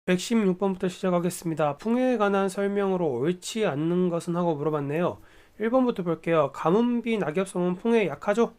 116번부터 시작하겠습니다. 풍해에 관한 설명으로 옳지 않는 것은 하고 물어봤네요. 1번부터 볼게요. 가뭄비 낙엽송은 풍해에 약하죠?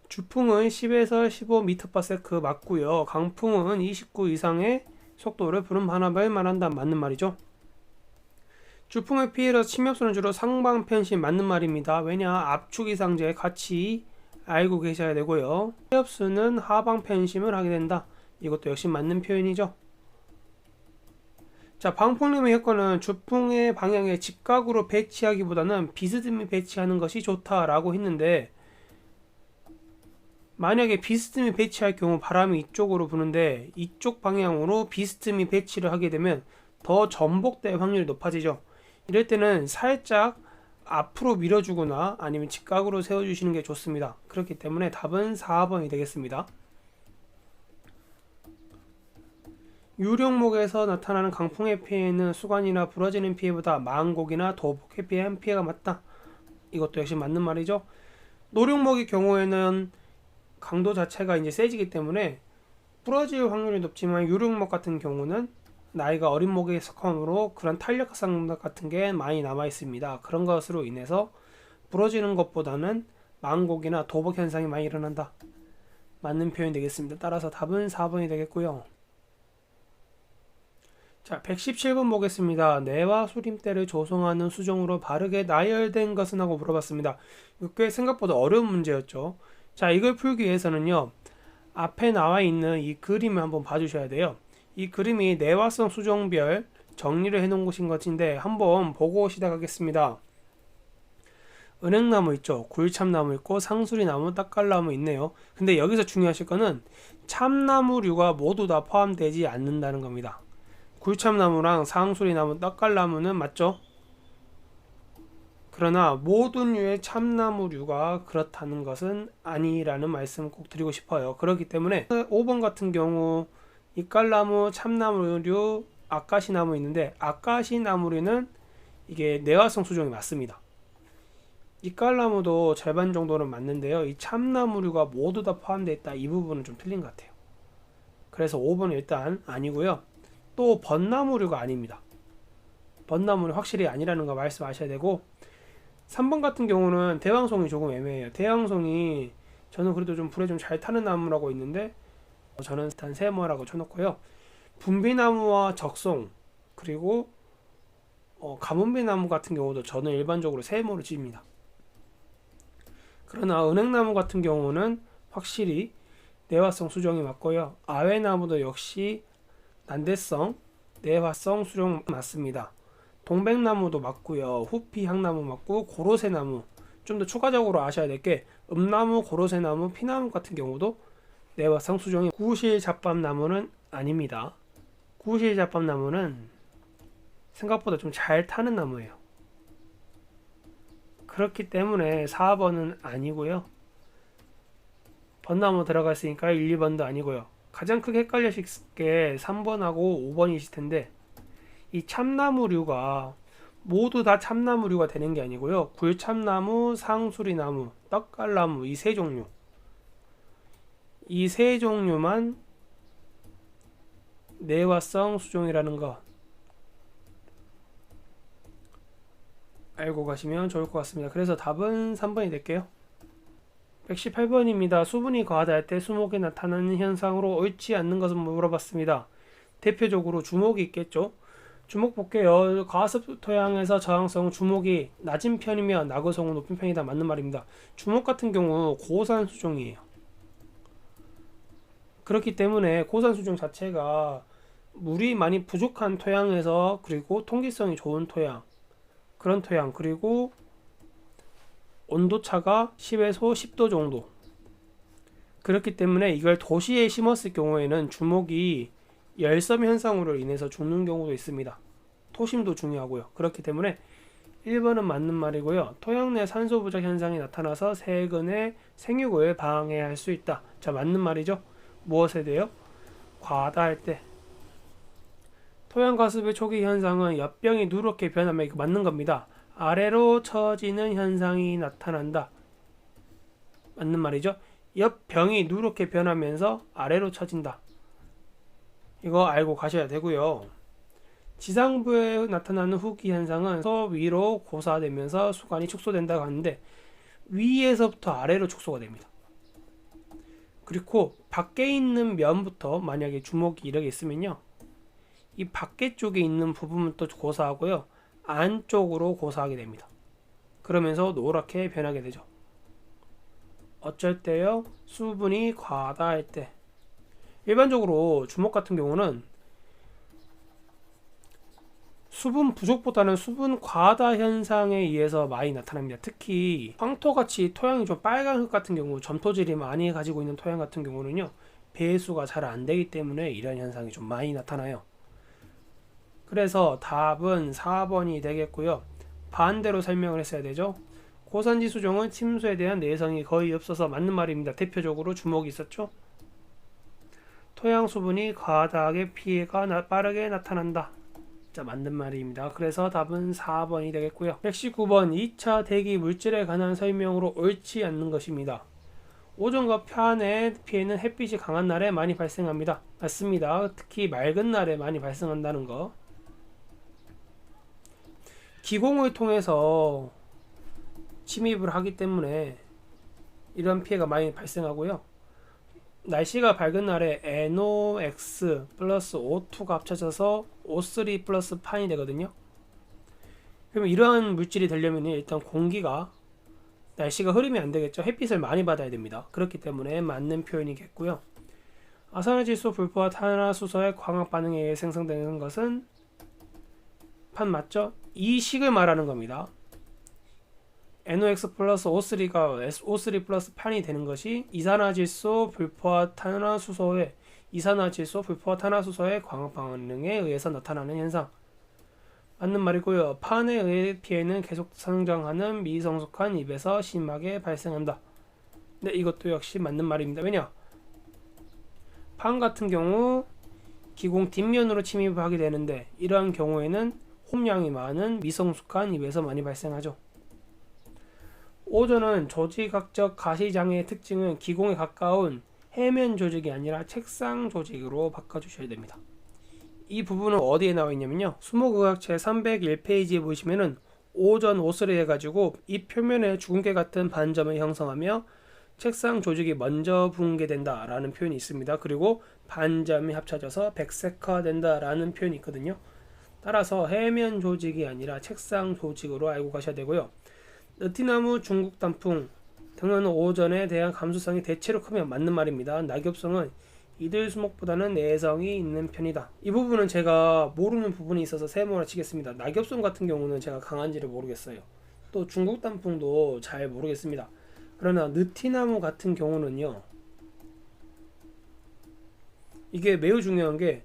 주풍은 10에서 15m/s 맞고요. 강풍은 29 이상의 속도를 부른 반합을 말한다. 맞는 말이죠. 주풍의 피해로 침엽수는 주로 상방 편심 맞는 말입니다. 왜냐? 압축 이상제 같이 알고 계셔야 되고요. 침엽수는 하방 편심을 하게 된다. 이것도 역시 맞는 표현이죠. 자, 방풍림의 효과는 주풍의 방향에 직각으로 배치하기보다는 비스듬히 배치하는 것이 좋다라고 했는데, 만약에 비스듬히 배치할 경우 바람이 이쪽으로 부는데 이쪽 방향으로 비스듬히 배치를 하게 되면 더 전복될 확률이 높아지죠. 이럴 때는 살짝 앞으로 밀어주거나 아니면 직각으로 세워주시는 게 좋습니다. 그렇기 때문에 답은 4번이 되겠습니다. 유령목에서 나타나는 강풍의 피해는 수관이나 부러지는 피해보다 망곡이나 도복의 피해 피해가 맞다. 이것도 역시 맞는 말이죠. 노령목의 경우에는 강도 자체가 이제 세지기 때문에 부러질 확률이 높지만 유령목 같은 경우는 나이가 어린 목에 속함으로 그런 탄력성 같은 게 많이 남아 있습니다. 그런 것으로 인해서 부러지는 것보다는 망곡이나 도복 현상이 많이 일어난다. 맞는 표현이 되겠습니다. 따라서 답은 4번이 되겠고요. 자, 117번 보겠습니다. 내와 수림대를 조성하는 수종으로 바르게 나열된 것은 하고 물어봤습니다. 꽤 생각보다 어려운 문제였죠. 자, 이걸 풀기 위해서는요, 앞에 나와 있는 이 그림을 한번 봐주셔야 돼요. 이 그림이 내화성 수종별 정리를 해놓은 것인 것인데 한번 보고 시작하겠습니다. 은행나무 있죠. 굴참나무 있고 상수리나무, 딱갈나무 있네요. 근데 여기서 중요하실 거는 참나무류가 모두 다 포함되지 않는다는 겁니다. 굴참나무랑 상수리나무, 떡갈나무는 맞죠? 그러나 모든 류의 참나무류가 그렇다는 것은 아니라는 말씀을 꼭 드리고 싶어요. 그렇기 때문에 5번 같은 경우 이깔나무, 참나무류, 아까시나무 있는데 아까시나무류는 이게 내화성 수종이 맞습니다. 이깔나무도 절반 정도는 맞는데요. 이 참나무류가 모두 다 포함되어 있다. 이 부분은 좀 틀린 것 같아요. 그래서 5번은 일단 아니고요. 또 벚나무류가 아닙니다. 벚나무는 확실히 아니라는 거 말씀하셔야 되고 3번 같은 경우는 대왕송이 조금 애매해요. 대왕송이 저는 그래도 좀 불에 좀 잘 타는 나무라고 있는데 저는 일단 세모라고 쳐놓고요. 분비나무와 적송 그리고 가문비나무 같은 경우도 저는 일반적으로 세모를 찝니다. 그러나 은행나무 같은 경우는 확실히 내화성 수종이 맞고요. 아외나무도 역시 난대성, 내화성 수종 맞습니다. 동백나무도 맞고요. 후피 향나무 맞고 고로쇠나무 좀 더 추가적으로 아셔야 될 게 음나무, 고로쇠나무, 피나무 같은 경우도 내화성 수종이 구실잡밥나무는 아닙니다. 구실잡밥나무는 생각보다 좀 잘 타는 나무예요. 그렇기 때문에 4번은 아니고요. 벚나무 들어가 있으니까 1, 2번도 아니고요. 가장 크게 헷갈리실 게 3번하고 5번이실 텐데 이 참나무류가 모두 다 참나무류가 되는 게 아니고요. 굴참나무, 상수리나무, 떡갈나무 이 세 종류 이 세 종류만 내화성 수종이라는 거 알고 가시면 좋을 것 같습니다. 그래서 답은 3번이 될게요. 118번입니다. 수분이 과하다 할 때 수목에 나타나는 현상으로 옳지 않는 것은 물어봤습니다. 대표적으로 주목이 있겠죠. 주목 볼게요. 과습 토양에서 저항성 주목이 낮은 편이며 낙후성은 높은 편이다. 맞는 말입니다. 주목 같은 경우 고산 수종이에요. 그렇기 때문에 고산 수종 자체가 물이 많이 부족한 토양에서 그리고 통기성이 좋은 토양 그런 토양 그리고 온도차가 10에서 10도 정도 그렇기 때문에 이걸 도시에 심었을 경우에는 주목이 열섬 현상으로 인해서 죽는 경우도 있습니다. 토심도 중요하고요. 그렇기 때문에 1번은 맞는 말이고요. 토양 내 산소 부족 현상이 나타나서 세근의 생육을 방해할 수 있다. 자, 맞는 말이죠. 무엇에 대해요? 과하다 할 때 토양 가습의 초기 현상은 엽병이 누렇게 변하면 이거 맞는 겁니다. 아래로 처지는 현상이 나타난다. 맞는 말이죠. 옆병이 누렇게 변하면서 아래로 처진다. 이거 알고 가셔야 되고요. 지상부에 나타나는 후기 현상은 서 위로 고사되면서 수간이 축소된다고 하는데 위에서부터 아래로 축소가 됩니다. 그리고 밖에 있는 면부터 만약에 주먹이 이렇게 있으면요, 이 밖에 쪽에 있는 부분은 또 고사하고요, 안쪽으로 고사하게 됩니다. 그러면서 노랗게 변하게 되죠. 어쩔 때요? 수분이 과다할 때. 일반적으로 주먹 같은 경우는 수분 부족보다는 수분 과다 현상에 의해서 많이 나타납니다. 특히 황토같이 토양이 좀 빨간 흙 같은 경우, 점토질이 많이 가지고 있는 토양 같은 경우는요, 배수가 잘 안 되기 때문에 이런 현상이 좀 많이 나타나요. 그래서 답은 4번이 되겠고요. 반대로 설명을 했어야 되죠. 고산지 수종은 침수에 대한 내성이 거의 없어서 맞는 말입니다. 대표적으로 주먹이 있었죠. 토양 수분이 과다하게 피해가 빠르게 나타난다. 자, 맞는 말입니다. 그래서 답은 4번이 되겠고요. 119번 2차 대기 물질에 관한 설명으로 옳지 않는 것입니다. 오존과 편의 피해는 햇빛이 강한 날에 많이 발생합니다. 맞습니다. 특히 맑은 날에 많이 발생한다는 거. 기공을 통해서 침입을 하기 때문에 이런 피해가 많이 발생하고요. 날씨가 밝은 날에 NOx 플러스 O2가 합쳐져서 O3 플러스 판이 되거든요. 그러면 이러한 물질이 되려면 일단 공기가, 날씨가 흐리면 안 되겠죠. 햇빛을 많이 받아야 됩니다. 그렇기 때문에 맞는 표현이겠고요. 아산화질소 불포와 탄화수소의 광학 반응에 의해 생성되는 것은 판 맞죠? 이 식을 말하는 겁니다. NOx 플러스 O3가 O3 플러스 판이 되는 것이 이산화질소 불포화 탄화수소의 광학 반응에 의해서 나타나는 현상. 맞는 말이고요. 판에 의해 피해는 계속 성장하는 미성숙한 잎에서 심하게 발생한다. 네, 이것도 역시 맞는 말입니다. 왜냐? 판 같은 경우 기공 뒷면으로 침입을 하게 되는데 이러한 경우에는 홈량이 많은 미성숙한 잎에서 많이 발생하죠. 오존은 조직학적 가시장애의 특징은 기공에 가까운 해면 조직이 아니라 책상 조직으로 바꿔주셔야 됩니다. 이 부분은 어디에 나와 있냐면요, 수목의학체 301페이지에 보시면은 오존 오스를 해가지고 이 표면에 주근깨 같은 반점을 형성하며 책상 조직이 먼저 붕괴된다 라는 표현이 있습니다. 그리고 반점이 합쳐져서 백색화된다 라는 표현이 있거든요. 따라서 해면 조직이 아니라 책상 조직으로 알고 가셔야 되고요. 느티나무, 중국 단풍 등은 오존에 대한 감수성이 대체로 크면 맞는 말입니다. 낙엽송은 이들 수목보다는 내성이 있는 편이다. 이 부분은 제가 모르는 부분이 있어서 세모를 치겠습니다. 낙엽송 같은 경우는 제가 강한지를 모르겠어요. 또 중국 단풍도 잘 모르겠습니다. 그러나 느티나무 같은 경우는요, 이게 매우 중요한 게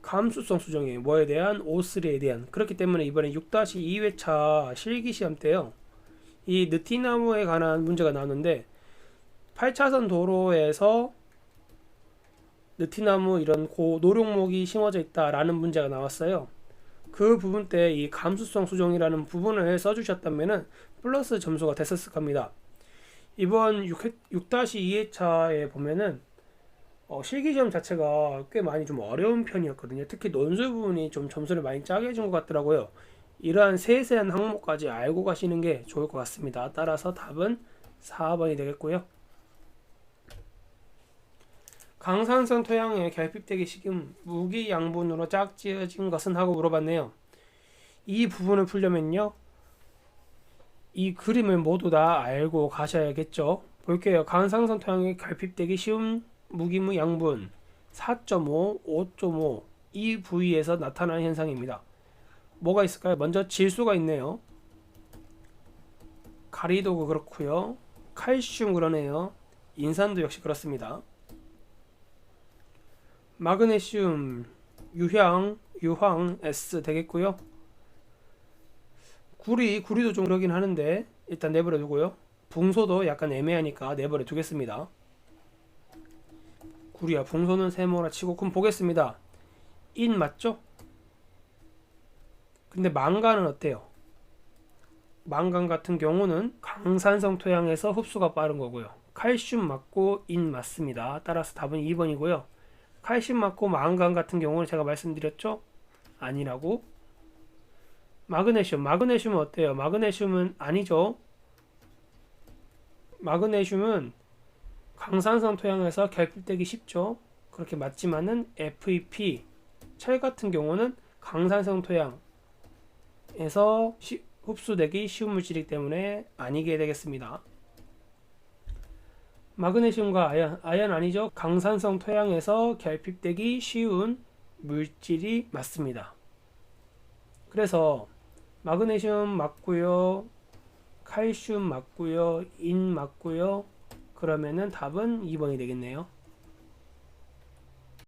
감수성 수정이에요. 뭐에 대한? O3에 대한. 그렇기 때문에 이번에 6-2회차 실기시험 때요, 이 느티나무에 관한 문제가 나오는데 8차선 도로에서 느티나무 이런 노룡목이 심어져 있다라는 문제가 나왔어요. 그 부분 때 이 감수성 수정이라는 부분을 써주셨다면은 플러스 점수가 됐었을 겁니다. 이번 6-2회차에 보면은 실기시험 자체가 꽤 많이 좀 어려운 편이었거든요. 특히 논술 부분이 좀 점수를 많이 짜게 해준 것 같더라고요. 이러한 세세한 항목까지 알고 가시는 게 좋을 것 같습니다. 따라서 답은 4번이 되겠고요. 강산성 토양에 결핍되기 시금 무기 양분으로 짝지어진 것은 하고 물어봤네요. 이 부분을 풀려면요, 이 그림을 모두 다 알고 가셔야겠죠. 볼게요. 강산성 토양에 결핍되기 쉬운 무기무 양분 4.5, 5.5 이 부위에서 나타나는 현상입니다. 뭐가 있을까요? 먼저 질소가 있네요. 가리도 그렇고요. 칼슘 그러네요. 인산도 역시 그렇습니다. 마그네슘, 유황 S 되겠고요. 구리도 좀 그러긴 하는데 일단 내버려 두고요. 붕소도 약간 애매하니까 내버려 두겠습니다. 구리와 붕소는 세모라 치고 그럼 보겠습니다. 인 맞죠? 근데 망간은 어때요? 망간 같은 경우는 강산성 토양에서 흡수가 빠른 거고요. 칼슘 맞고 인 맞습니다. 따라서 답은 2번이고요. 칼슘 맞고 망간 같은 경우는 제가 말씀드렸죠? 아니라고. 마그네슘은 어때요? 마그네슘은 아니죠. 마그네슘은 강산성 토양에서 결핍되기 쉽죠. 그렇게 맞지만은 FeP, 철 같은 경우는 강산성 토양에서 흡수되기 쉬운 물질이기 때문에 아니게 되겠습니다. 마그네슘과 아연 아니죠. 강산성 토양에서 결핍되기 쉬운 물질이 맞습니다. 그래서 마그네슘 맞고요, 칼슘 맞고요, 인 맞고요. 그러면은 답은 2번이 되겠네요.